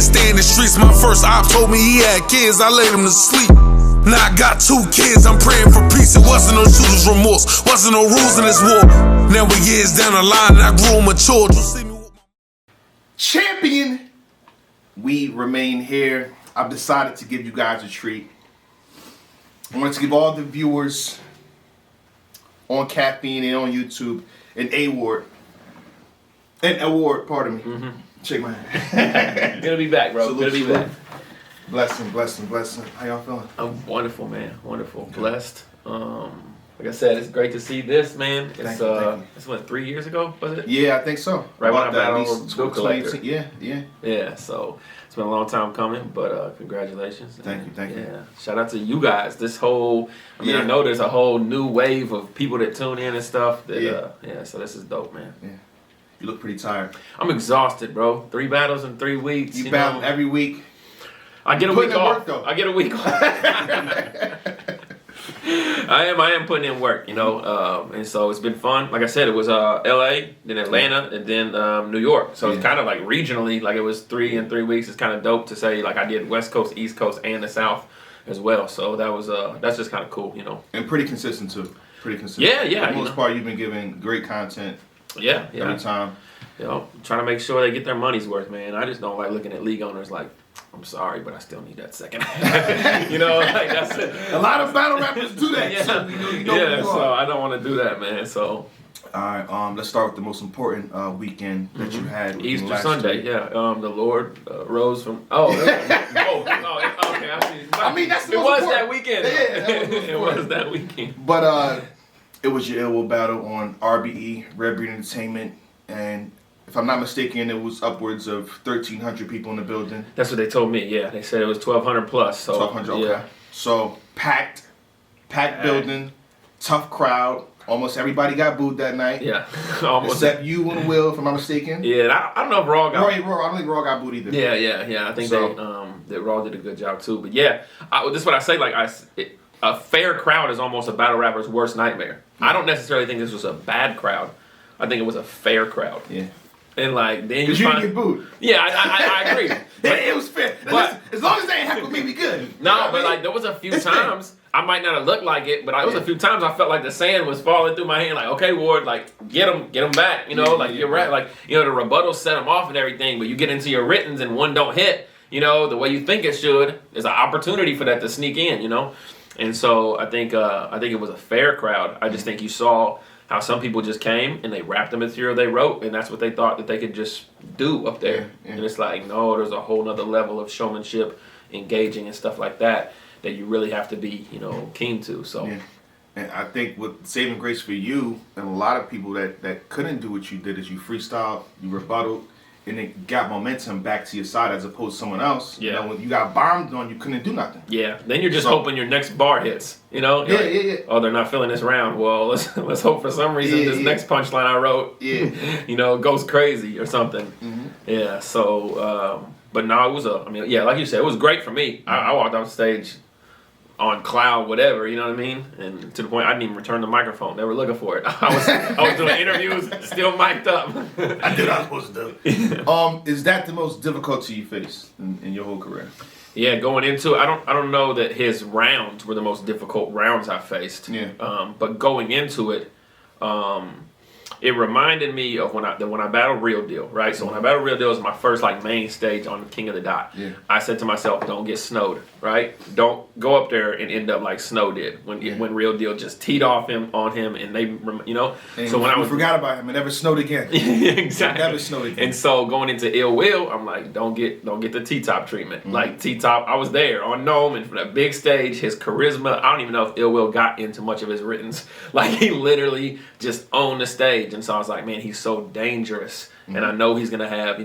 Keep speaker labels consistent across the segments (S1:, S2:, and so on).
S1: can't stay in the streets. My first op told me he had kids, I laid him to sleep. Now I got 2 kids, I'm praying for peace. It wasn't no shooter's remorse, wasn't no rules in this war. Now we years down the line and I grew and matured.
S2: Champion, we remain here. I've decided to give you guys a treat. I wanted to give all the viewers on Caffeine and on YouTube an award. Pardon me.
S3: Mm-hmm.
S2: Shake my hand.
S3: Gonna be back, bro. Gonna be back.
S2: Blessing. How y'all feeling?
S3: I'm wonderful, man. Wonderful. Okay. Blessed. Like I said, it's great to see this, man. It's
S2: Thank you.
S3: It's what, 3 years ago, was it?
S2: Yeah, I think so.
S3: Right when I
S2: About
S3: battled Bill Collector.
S2: Yeah.
S3: Yeah, so it's been a long time coming, but congratulations.
S2: Thank you.
S3: Yeah, shout out to you guys. This whole, I know there's a whole new wave of people that tune in and stuff. That, so this is dope, man.
S2: Yeah. You look pretty tired.
S3: I'm exhausted, bro. 3 battles in 3 weeks.
S2: You battle every week.
S3: I get a week off.
S2: Work, though.
S3: I get a week off. I am putting in work, and so it's been fun. Like I said, it was L.A., then Atlanta, and then New York. So it's kind of like regionally, like it was 3 in 3 weeks. It's kind of dope to say like I did West Coast, East Coast, and the South as well. So that was that's just kind of cool,
S2: And pretty consistent too. Pretty consistent.
S3: Yeah.
S2: For the most part, you've been giving great content.
S3: Yeah.
S2: Every time.
S3: Trying to make sure they get their money's worth, man. I just don't like looking at league owners like, I'm sorry, but I still need that second. Like that's it.
S2: A lot of battle rappers do that.
S3: Yeah,
S2: so
S3: so I don't want to do that, man. So.
S2: All right, let's start with the most important weekend that you had.
S3: Easter Sunday, the Lord rose from. Okay. I see.
S2: I mean, that's the
S3: it
S2: most
S3: was
S2: important.
S3: that weekend.
S2: Yeah,
S3: it was that weekend.
S2: But it was your Ill Will battle on RBE, Red Breed Entertainment, and if I'm not mistaken, it was upwards of 1,300 people in the building.
S3: That's what they told me. Yeah, they said it was 1,200 plus. So
S2: 1,200. Okay.
S3: Yeah.
S2: So packed building, tough crowd. Almost everybody got booed that night.
S3: Yeah, almost.
S2: Except you and Will, if I'm not mistaken.
S3: Yeah, I don't know if Raw got.
S2: I don't think Raw got booed either.
S3: Yeah. I think that Raw did a good job too. But yeah, this is what I say. Like a fair crowd is almost a battle rapper's worst nightmare. I don't necessarily think this was a bad crowd. I think it was a fair crowd.
S2: Yeah.
S3: And like then
S2: you didn't get booed.
S3: Yeah, I agree. But,
S2: it was fair.
S3: But
S2: as long as they ain't heckle me, we good.
S3: No, but like there was a few times I might not have looked like it, but there was a few times I felt like the sand was falling through my hand. Like, okay, Ward, like get him back. You're right. Like the rebuttal set him off and everything, but you get into your writtens and one don't hit. The way you think it should. There's an opportunity for that to sneak in. And so I think it was a fair crowd. I just think you saw how some people just came and they rapped the material they wrote, and that's what they thought that they could just do up there. Yeah. And it's like, no, there's a whole nother level of showmanship, engaging and stuff like that you really have to be, keen to. So,
S2: yeah. And I think what saving grace for you and a lot of people that couldn't do what you did is you freestyled, you rebutted, and it got momentum back to your side as opposed to someone else.
S3: Yeah.
S2: When you got bombed on, you couldn't do nothing.
S3: Yeah. Then you're just hoping your next bar hits. Yeah. Oh, they're not feeling this round. Well, let's hope for some reason this next punchline I wrote, goes crazy or something. Mm-hmm. Yeah. So, but no, it was like you said, it was great for me. Mm-hmm. I walked off stage on cloud, whatever, you know what I mean? And to the point I didn't even return the microphone. They were looking for it. I was doing interviews, still mic'd up.
S2: I did what I was supposed to do. Is that the most difficulty you faced in your whole career?
S3: Yeah, going into it, I don't know that his rounds were the most difficult rounds I faced.
S2: Yeah.
S3: But going into it, it reminded me of when I battled Real Deal, right? So when I battled Real Deal, it was my first main stage on King of the Dot.
S2: Yeah.
S3: I said to myself, don't get snowed, right? Don't go up there and end up like Snow did when Real Deal just teed off on him and they,
S2: And
S3: so when I
S2: forgot about him, it never snowed again.
S3: Exactly.
S2: It never snowed again.
S3: And so going into Ill Will, I'm like, don't get the T-Top treatment. Mm-hmm. Like T-Top, I was there on Gnome and for that big stage, his charisma, I don't even know if Ill Will got into much of his writtens. Like he literally just owned the stage. And so I was like, man, he's so dangerous. Mm-hmm. And I know he's going to have,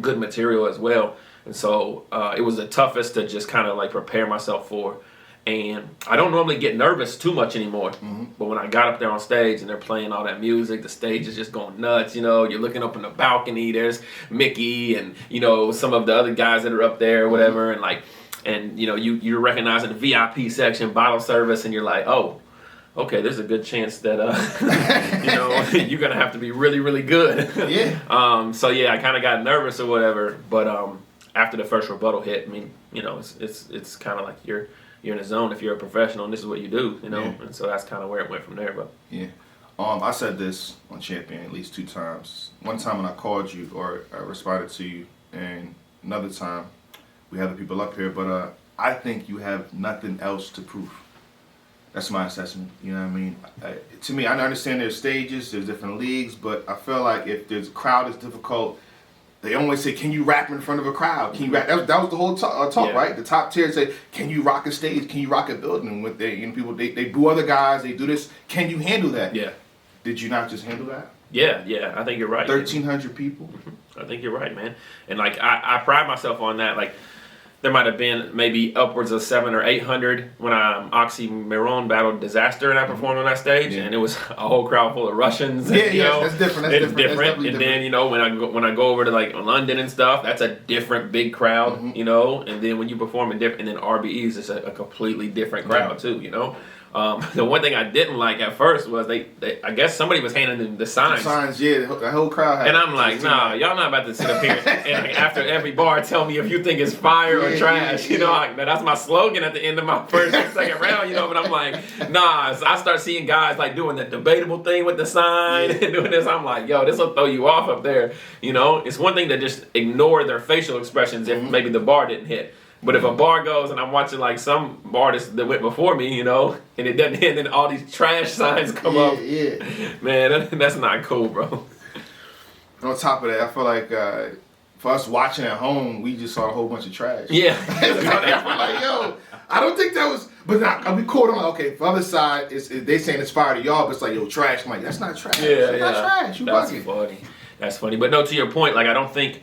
S3: good material as well. And so it was the toughest to just kind of prepare myself for. And I don't normally get nervous too much anymore. Mm-hmm. But when I got up there on stage and they're playing all that music, the stage is just going nuts. You're looking up in the balcony. There's Mickey and, some of the other guys that are up there or whatever. And you're recognizing the VIP section, bottle service, and you're like, oh, okay, there's a good chance that, you're going to have to be really, really good.
S2: Yeah.
S3: So, yeah, I kind of got nervous or whatever. But after the first rebuttal hit, I mean, you know, it's kind of like you're in the zone if you're a professional and this is what you do, you know, and so that's kind of where it went from there. But
S2: yeah. I said this on Champion at least 2 times. One time when I called you or I responded to you, and another time we have the people up here. But I think you have nothing else to prove. That's my assessment. You know what I mean? To me, I understand there's stages, there's different leagues, but I feel like if there's a crowd is difficult, they always say, "Can you rap in front of a crowd? Can you rap?" That was the whole talk, right? The top tier say, "Can you rock a stage? Can you rock a building?" With people, they boo other guys. They do this. Can you handle that?
S3: yeah,
S2: Did you not just handle that?
S3: yeah, I think you're right.
S2: 1,300 people.
S3: I think you're right, man. And like I pride myself on that. Like there might have been maybe upwards of 700 or 800 when Oxymoron battled Disaster and I performed on that stage, and it was a whole crowd full of Russians. And, you know,
S2: that's different.
S3: It's different. And then you know when I go over to like London and stuff, that's a different big crowd. You know, and then when you perform in different, and then RBEs, it's a completely different crowd too. You know. The one thing I didn't like at first was they I guess somebody was handing them the signs.
S2: The whole crowd had.
S3: And I'm like, nah, y'all not about to sit up here and like, after every bar tell me if you think it's fire or trash. You know, like, that's my slogan at the end of my first and second round, you know, but I'm like, nah. So I start seeing guys like doing the debatable thing with the sign and doing this. I'm like, yo, this will throw you off up there. You know, it's one thing to just ignore their facial expressions if maybe the bar didn't hit. But if a bar goes and I'm watching like some artists that went before me, you know, and it doesn't hit, and then all these trash signs come up. Yeah. Man, that's not cool, bro.
S2: On top of that, I feel like for us watching at home, we just saw a whole bunch of trash.
S3: Yeah.
S2: I'm like, yo, I don't think that was. But I'll be cool. I'm like, okay, for the other side, they saying it's fire to y'all, but it's like, yo, trash. I'm like, that's not trash. That's not trash. You
S3: That's
S2: bugging.
S3: funny. That's funny. But no, to your point, like I don't think.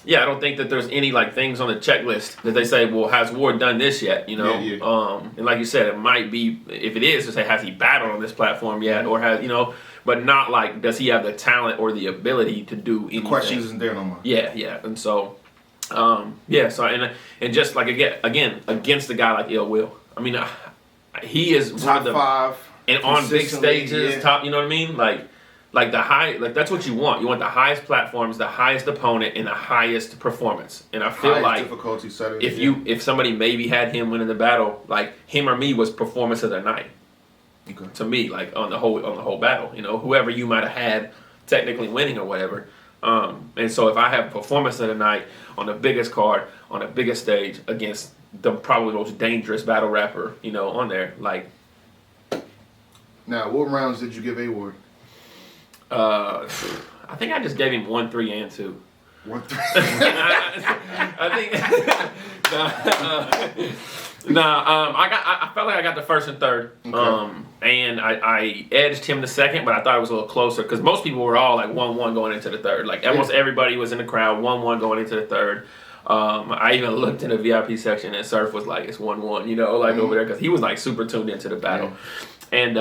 S3: I don't think that there's any like things on the checklist that they say, well, has Ward done this yet? You know, and like you said, it might be if it is to say, has he battled on this platform yet, or has but not like does he have the talent or the ability to do anything?
S2: The question isn't there no more.
S3: Yeah, and so, so and just like again against a guy like Ill Will, I mean, he is
S2: top 5
S3: and on big stages, top. You know what I mean, like the high, like that's what you want. You want the highest platforms, the highest opponent, and the highest performance. And I feel like
S2: difficulty setter,
S3: if somebody maybe had him winning the battle, like him or me was performance of the night.
S2: Okay.
S3: To me, like on the whole battle, you know, whoever you might have had technically winning or whatever. And so if I have performance of the night on the biggest card, on the biggest stage against the probably most dangerous battle rapper, you know, on there, like.
S2: Now, what rounds did you give A Ward?
S3: I think I just gave him 1, 3, and 2.
S2: 1, 3.
S3: I think. I felt like I got the first and third.
S2: Okay.
S3: And I edged him the second, but I thought it was a little closer because most people were all like 1-1 going into the third. Like almost everybody was in the crowd 1-1 going into the third. I even looked in the VIP section and Surf was like, it's 1-1, you know, like over there because he was like super tuned into the battle. And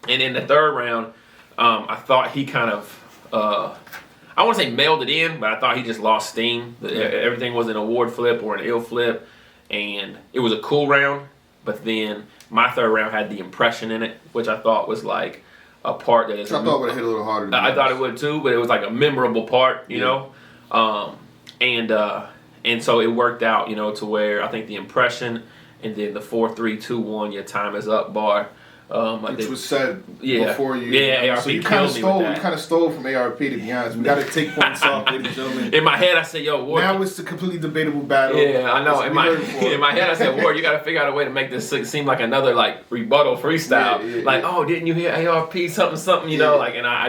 S3: in the third round. I thought he kind of, I won't say mailed it in, but I thought he just lost steam. Everything was an award flip or an ill flip, and it was a cool round. But then my third round had the impression in it, which I thought was like a part that is.
S2: I thought it would have hit a little harder.
S3: I thought it would too, but it was like a memorable part, you know. And so it worked out, you know, to where I think the impression and then the 4-3-2-1, your time is up bar.
S2: Which was said before you.
S3: Yeah, ARP
S2: so you kind of stole.
S3: You
S2: kind of stole from ARP. To be honest, we got to take points off, ladies and gentlemen.
S3: In my head, I said, "Yo, Ward."
S2: Now it's a completely debatable battle.
S3: Yeah, I know. In my head, I said, "Ward, you got to figure out a way to make this seem like another like rebuttal freestyle. Oh, didn't you hear ARP something? You know, like." And I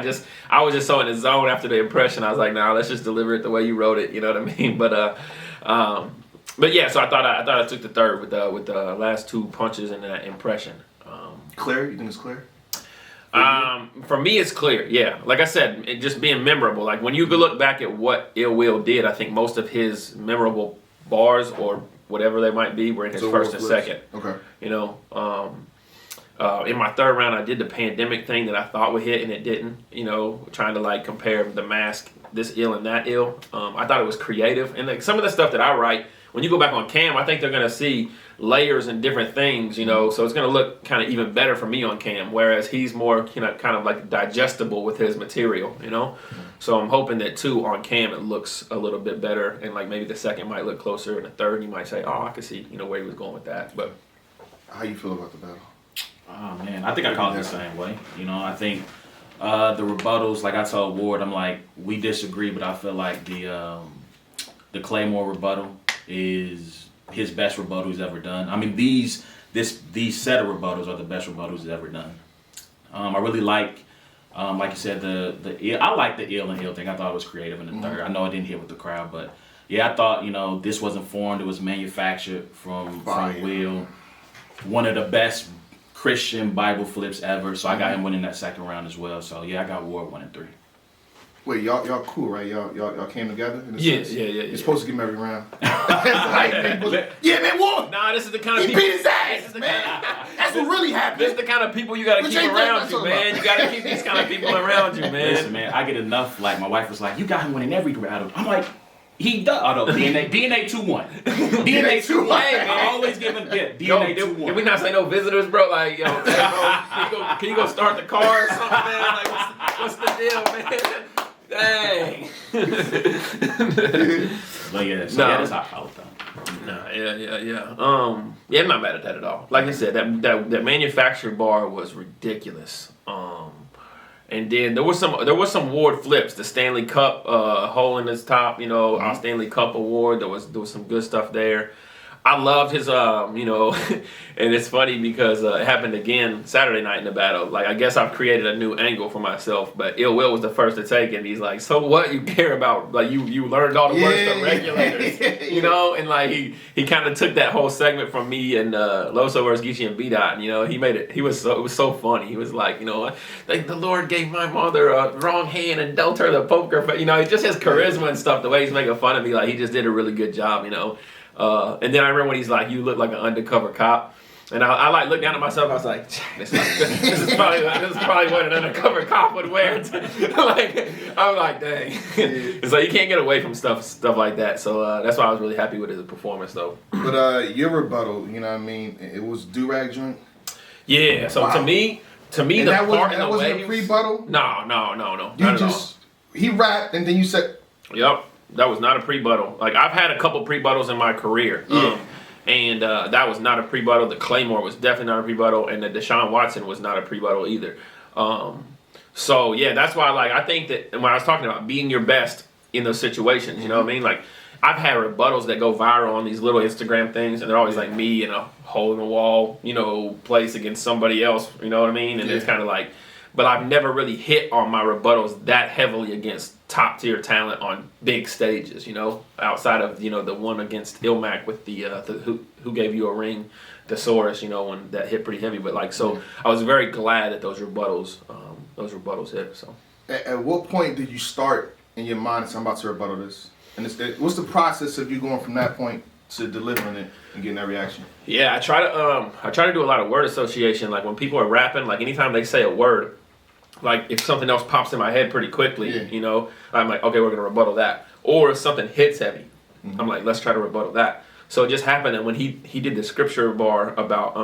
S3: was just so in the zone after the impression. I was like, "Nah, let's just deliver it the way you wrote it." You know what I mean? But yeah. So I thought I took the third with the last 2 punches and that impression.
S2: Clear? You think it's clear?
S3: For me, it's clear. Yeah, like I said, it just being memorable. Like when you look back at what Ill Will did, I think most of his memorable bars or whatever they might be were in his first and second.
S2: Okay.
S3: You know, in my third round, I did the pandemic thing that I thought would hit and it didn't. You know, trying to like compare the mask, this ill and that ill. I thought it was creative, and like some of the stuff that I write when you go back on cam, I think they're gonna see layers and different things, you know. So it's gonna look kind of even better for me on cam, whereas he's more, you know, kind of like digestible with his material, you know. So I'm hoping that too on cam it looks a little bit better, and like maybe the second might look closer, and the third you might say, oh, I could see, you know, where he was going with that. But
S2: how you feel about the battle?
S4: Oh man, I think I called it the same way. You know, I think the rebuttals, like I told Ward, I'm like, we disagree, but I feel like the Claymore rebuttal is his best rebuttal he's ever done. I mean, these set of rebuttals are the best rebuttals he's ever done. I really like you said, I like the ill and ill thing. I thought it was creative in the third. I know it didn't hit with the crowd, but yeah, I thought, you know, this wasn't formed. It was manufactured from Will. One of the best Christian Bible flips ever. So I got him winning that second round as well. So yeah, I got Ward 1 and 3.
S2: Wait, y'all cool, right? Y'all came together?
S3: Yeah.
S2: You're supposed to give him every round. Yeah, man, Ward.
S3: Nah, this is the kind of
S2: He
S3: people.
S2: beat his ass, man. That's what really happened.
S3: This is the kind of people you gotta keep around you, man. You gotta keep these kind of people around you, man.
S4: Listen, man, I get enough. Like my wife was like, "You got him winning every battle." I'm like, he does. Although DNA 2-1, DNA 2-1.
S3: Hey, man.
S4: I always give him DNA
S3: Yo,
S4: 2-1.
S3: Can we not say no visitors, bro? Like, yo, can you go start the car or something, man? Like, what's the deal, man? Dang.
S4: But yeah, so yeah, that's how I felt though.
S3: Nah, yeah. I'm not mad at that at all. Like I said, that manufacturer bar was ridiculous. And then there was some award flips. The Stanley Cup hole in his top, you know, our Stanley Cup award. There was some good stuff there. I loved his, you know, and it's funny because it happened again Saturday night in the battle. Like, I guess I've created a new angle for myself, but Ill Will was the first to take it. And he's like, so what you care about? Like, you learned all the words of regulators, you know? And, like, he kind of took that whole segment from me and Loso versus Geechee and B-Dot, and, you know, it was so funny. He was like, you know, like, the Lord gave my mother a wrong hand and dealt her the poker face. You know, just his charisma and stuff, the way he's making fun of me, like, he just did a really good job, you know? And then I remember when he's like, you look like an undercover cop. And I like looked down at myself. I was like, this is probably what an undercover cop would wear. Like, I'm like, dang. So you can't get away from stuff like that. So that's why I was really happy with his performance, though.
S2: But your rebuttal, you know what I mean? It was Durag joint.
S3: Yeah. So to me,
S2: and
S3: the
S2: that
S3: part in the
S2: wasn't
S3: waves.
S2: a pre-buttal.
S3: No.
S2: You just he rapped and then you said.
S3: Yep. That was not a pre-buttal. Like, I've had a couple pre-buttals in my career. And that was not a pre-buttal. The Claymore was definitely not a pre-buttal. And the Deshaun Watson was not a pre-buttal either. So, yeah, that's why, like, I think that when I was talking about being your best in those situations, you know what I mean? Like, I've had rebuttals that go viral on these little Instagram things, and they're always like me in a hole in the wall, you know, place against somebody else, you know what I mean? And it's kind of like, but I've never really hit on my rebuttals that heavily against top tier talent on big stages, you know, outside of, you know, the one against Ilmac with the who gave you a ring, Thesaurus, you know, one that hit pretty heavy. But like, so I was very glad that those rebuttals hit. So
S2: at what point did you start in your mind, I'm about to rebuttal this? And what's the process of you going from that point to delivering it and getting that reaction?
S3: Yeah, I try to do a lot of word association. Like when people are rapping, like anytime they say a word, like if something else pops in my head pretty quickly, you know, I'm like, okay, we're gonna rebuttal that. Or if something hits heavy, I'm like, let's try to rebuttal that. So it just happened that when he did the scripture bar about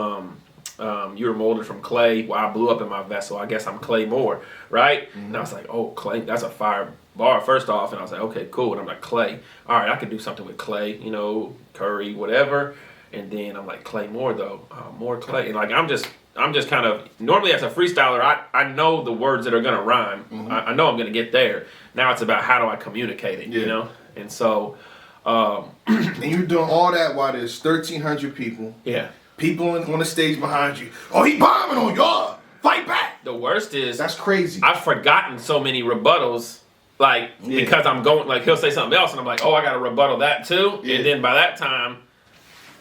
S3: you were molded from clay, well, I blew up in my vessel, I guess I'm clay more, right? And I was like, oh, clay, that's a fire bar first off. And I was like, okay, cool. And I'm like, clay, all right, I could do something with clay, you know, curry, whatever. And then I'm like, clay more though, more clay. And like, I'm just kind of, normally as a freestyler, I know the words that are going to rhyme. I know I'm going to get there. Now it's about how do I communicate it, you know? And so...
S2: and you're doing all that while there's 1,300 people.
S3: Yeah.
S2: People on the stage behind you. Oh, he bombing on y'all. Fight back.
S3: The worst is...
S2: That's crazy.
S3: I've forgotten so many rebuttals, like, because I'm going, like, he'll say something else, and I'm like, oh, I got to rebuttal that too? And then by that time...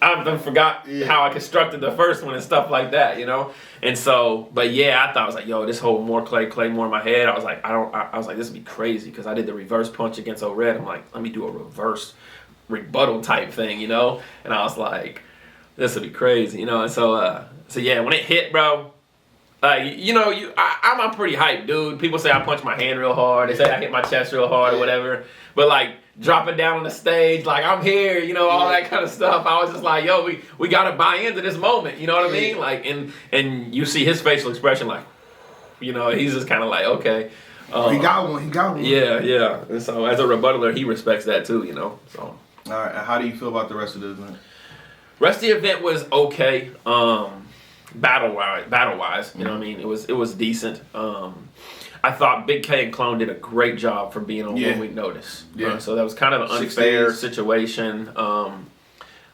S3: I done forgot how I constructed the first one and stuff like that, you know? And so, but yeah, I thought, I was like, yo, this whole more clay more in my head. I was like, I was like, this would be crazy because I did the reverse punch against O-Red. I'm like, let me do a reverse rebuttal type thing, you know? And I was like, this would be crazy, you know? And so yeah, when it hit, bro, I'm a pretty hyped dude. People say I punch my hand real hard. They say I hit my chest real hard or whatever. But like dropping down on the stage, like I'm here, all that kind of stuff. I was just like, yo, we gotta buy into this moment. You know what I mean? Like, and you see his facial expression, like, he's just kind of like, okay.
S2: He got one.
S3: Yeah. And so as a rebuttaler, he respects that too. So.
S2: All right. How do you feel about the rest of the event?
S3: Rest of the event was okay. Battle wise, you know what I mean? It was decent. I thought Big K and Clone did a great job for being on 1 week notice.
S2: Yeah.
S3: So that was kind of an unfair situation.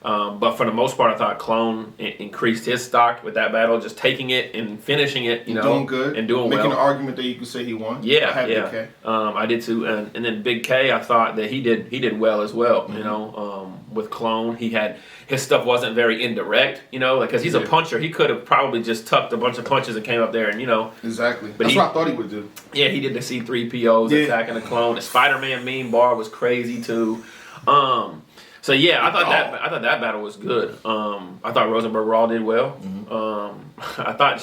S3: But for the most part, I thought Clone increased his stock with that battle, just taking it and finishing it,
S2: doing good
S3: and doing
S2: making
S3: well.
S2: an argument that you could say he won.
S3: Yeah,
S2: I had Big K.
S3: I did too, and then Big K, I thought that he did well as well. With Clone, his stuff wasn't very indirect, because he's a puncher. He could have probably just tucked a bunch of punches and came up there and
S2: Exactly.
S3: But
S2: That's what I thought he would do.
S3: Yeah, he did the C3POs attacking the Clone. The Spider-Man meme bar was crazy too. So yeah, I thought that battle was good. I thought Rosenberg Raw did well. I thought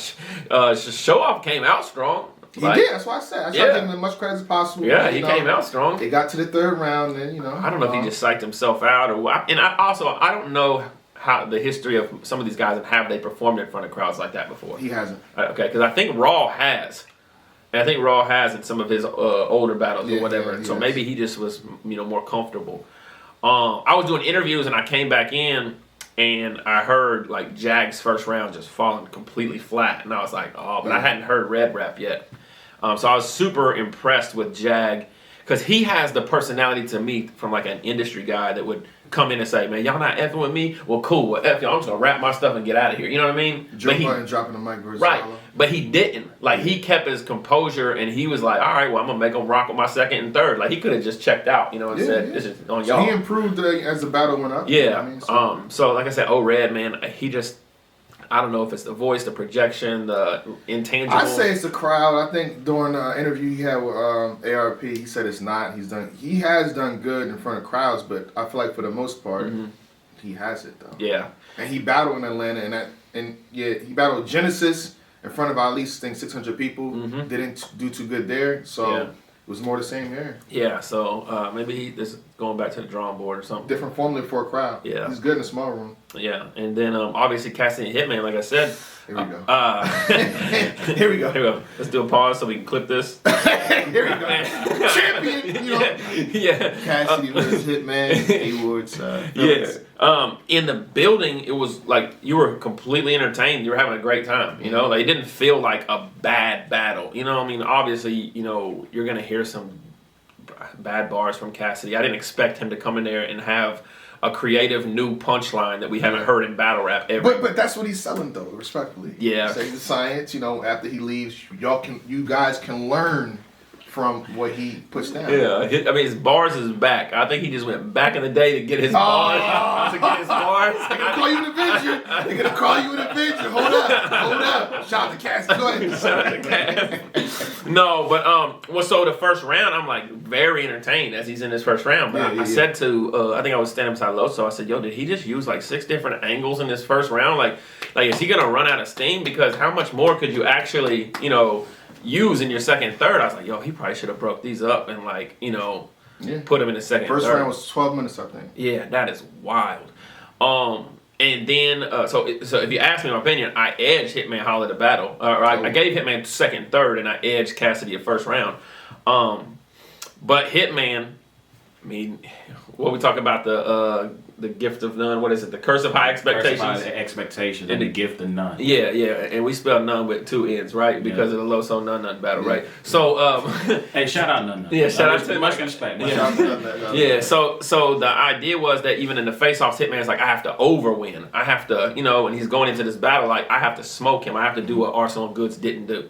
S3: Show Off came out strong.
S2: He did. That's why I said. I tried to give him as much credit as possible.
S3: Yeah, he came out strong.
S2: They got to the third round, and
S3: I don't know if he just psyched himself out or what. And I don't know how the history of some of these guys and have they performed in front of crowds like that before.
S2: He hasn't.
S3: Okay, because I think Raw has. And I think Raw has in some of his older battles or whatever.
S2: Yeah,
S3: so maybe he just was more comfortable. I was doing interviews and I came back in and I heard like Jag's first round just falling completely flat, and I was like, oh, but I hadn't heard Red Rap yet. So I was super impressed with Jag because he has the personality to me from like an industry guy that would come in and say, man, y'all not effing with me? Well, cool. Well, F y'all. I'm just going to wrap my stuff and get out of here. You know what I mean?
S2: Joe Button dropping the mic versus
S3: right.
S2: Solo.
S3: But he didn't. Like, he kept his composure, and he was like, all right, well, I'm going to make them rock with my second and third. Like, he could have just checked out, and said, this is on y'all.
S2: So he improved as the battle went up.
S3: Yeah. So like I said, Red, man, he just, I don't know if it's the voice, the projection, the intangible.
S2: I say it's the crowd. I think during the interview he had with ARP, he said it's not. He has done good in front of crowds, but I feel like for the most part, he has it though.
S3: Yeah.
S2: And he battled in Atlanta, he battled Genesis in front of at least 600 people. Didn't do too good there, so it was more the same here.
S3: Yeah. So maybe he is going back to the drawing board or something.
S2: Different formula for a crowd.
S3: Yeah.
S2: He's good in a small room.
S3: Yeah, and then obviously Cassidy and Hitman, like I said.
S2: Here we go. Here we go.
S3: Here we go. Let's do a pause so we can clip this.
S2: Here we go. Champion,
S3: Yeah.
S2: Cassidy versus Hitman, Awards.
S3: In the building, it was like you were completely entertained. You were having a great time. Like it didn't feel like a bad battle. I mean, obviously, you're gonna hear some bad bars from Cassidy. I didn't expect him to come in there and have a creative new punchline that we haven't heard in battle rap ever.
S2: But that's what he's selling though, respectfully.
S3: Yeah.
S2: Say the science, after he leaves, you guys can learn from what he puts down.
S3: Yeah, I mean his bars is back. I think he just went back in the day to get his bars.
S2: They're gonna call you an Avenger. They're gonna call you an Avenger. Hold up. Shout out to Cassidy. Go ahead.
S3: No, but so the first round, I'm like very entertained as he's in his first round. But I said to, I think I was standing beside Loso. I said, yo, did he just use like 6 different angles in this first round? Like is he gonna run out of steam? Because how much more could you actually, use in your second and third? I was like, yo, he probably should have broke these up and put him in the second.
S2: First
S3: and third.
S2: round was 12 minutes, I think.
S3: Yeah, that is wild. And then, so if you ask me my opinion, I edged Hitman Holla the battle. I gave Hitman second, third, and I edged Cassidy a first round. But Hitman, I mean, what we talk about the gift of none. What is it? The curse of high expectations.
S4: Curse of high expectations and the gift of none.
S3: Yeah, and we spell none with 2 N's, right? Because of the Loso None battle, right? So,
S4: hey, shout out None.
S3: Yeah, shout out to
S4: much respect.
S3: Yeah, so the idea was that even in the face-offs, Hitman's like, I have to overwin. I have to, and he's going into this battle like, I have to smoke him. I have to do what Arsenal Goods didn't do.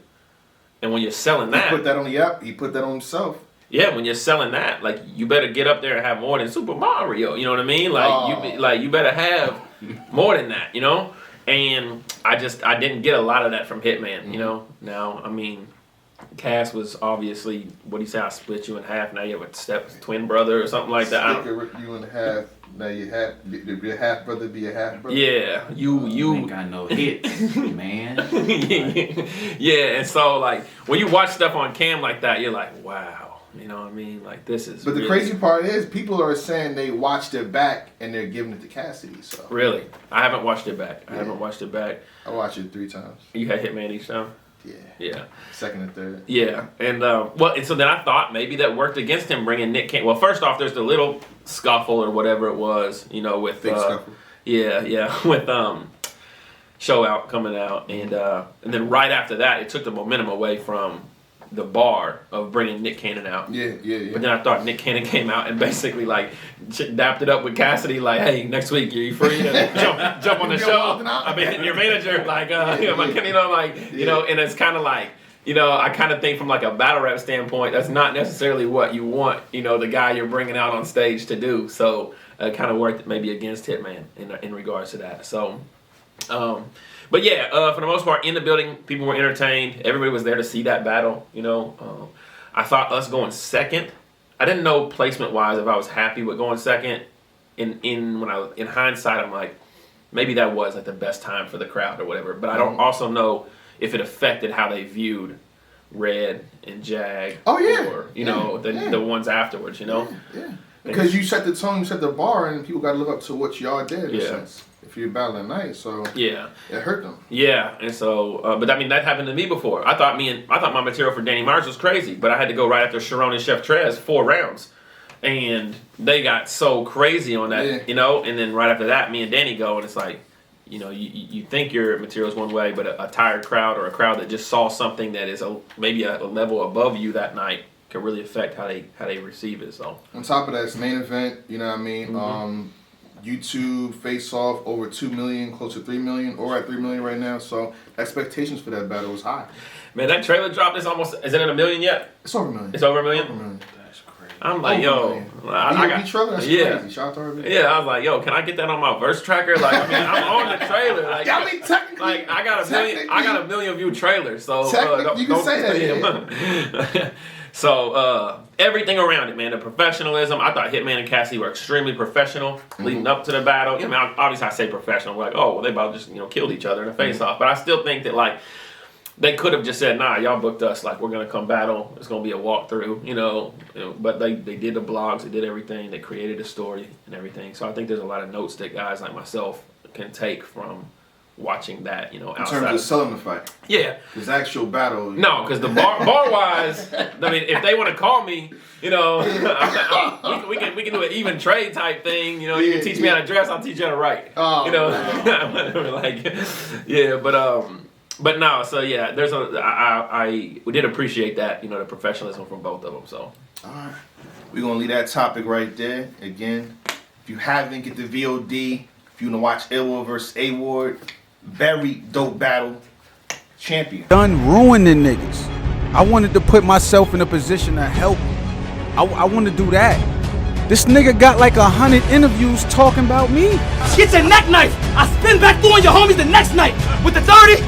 S3: And when you're selling that,
S2: he put that on he put that on himself.
S3: Yeah, when you're selling that, like you better get up there and have more than Super Mario. You know what I mean? You better have more than that. And I didn't get a lot of that from Hitman. Now, I mean, Cass was obviously, what do you say, I split you in half, now you have a twin brother or something like that.
S2: Stick you in half, now your half brother be a half brother.
S3: Yeah, you
S4: ain't got no hits, man.
S3: Yeah, and so like when you watch stuff on cam like that, you're like, wow, you know what I mean? Like this is.
S2: But the crazy part is, people are saying they watched it back and they're giving it to Cassidy. So
S3: really, I haven't watched it back. I
S2: watched it 3 times.
S3: You had Hitman each time. Yeah.
S2: Second and third.
S3: Yeah, and and so then I thought maybe that worked against him bringing Nick Cannon. Well, first off, there's the little scuffle or whatever it was, you know, with
S2: big scuffle.
S3: Yeah, with Show Out coming out, and then right after that, it took the momentum away from the bar of bringing Nick Cannon out.
S2: Yeah.
S3: But then I thought Nick Cannon came out and basically like dapped it up with Cassidy, like, hey, next week you free to jump on the show? I mean, your manager, like, you know, and it's kind of like, you know, I kind of think from like a battle rap standpoint, that's not necessarily what you want, you know, the guy you're bringing out on stage to do. So it kind of worked maybe against Hitman in regards to that. So, but yeah, for the most part, in the building, people were entertained. Everybody was there to see that battle, you know. I thought us going second, I didn't know placement-wise if I was happy with going second. In hindsight, I'm like, maybe that was like the best time for the crowd or whatever. But I don't also know if it affected how they viewed Red and Jag.
S2: Oh, yeah.
S3: Or, you know, the ones afterwards, you know.
S2: Yeah. Because you set the tone, you set the bar, and people got to live up to what y'all did. In a sense. If you're battling night, so it hurt them.
S3: Yeah, and so, but I mean that happened to me before. I thought my material for Danny Myers was crazy, but I had to go right after Sharon and Chef Trez 4 rounds, and they got so crazy on that, you know. And then right after that, me and Danny go, and it's like, you know, you think your material is one way, but a tired crowd or a crowd that just saw something that is maybe a level above you that night can really affect how they receive it. So
S2: on top of that, it's main event. You know what I mean? Mm-hmm. YouTube Face Off over 2 million, close to 3 million, or at 3 million right now. So expectations for that battle was high.
S3: Man, that trailer drop is it at 1 million yet?
S2: It's over 1 million.
S3: It's over 1 million?
S2: Over 1 million.
S3: That's crazy. I'm like, yo, I got
S2: trailer. That's crazy. Shout out to her.
S3: Yeah, I was like, yo, can I get that on my verse tracker? Like, I mean, I'm on the trailer. Like,
S2: I mean, technically,
S3: like I got a million view trailer. So
S2: you can say that.
S3: Yeah. So everything around it, man, the professionalism. I thought Hitman and Cassidy were extremely professional leading up to the battle. I mean, obviously I say professional, like, oh, well, they about just killed each other in a face-off. But I still think that like they could have just said, nah, y'all booked us, like we're gonna come battle. It's gonna be a walkthrough, you know. But they did the blogs, they did everything, they created a story and everything. So I think there's a lot of notes that guys like myself can take from watching that, you know, outside.
S2: In terms of selling the fight.
S3: Yeah.
S2: Because actual battle.
S3: No, because the bar-wise, I mean, if they want to call me, you know, we can do an even trade type thing. You know, you can teach me how to dress, I'll teach you how to write.
S2: Oh,
S3: you know, but no. So yeah, we did appreciate that, you know, the professionalism from both of them. So.
S2: All right, we're gonna leave that topic right there. Again, if you haven't, get the VOD. If you wanna watch Ill versus A Ward. Very dope battle. Champion.
S5: Done ruining niggas. I wanted to put myself in a position to help. I want to do that. This nigga got like 100 interviews talking about me.
S6: Get your neck knife. I spin back through on your homies the next night with the 30.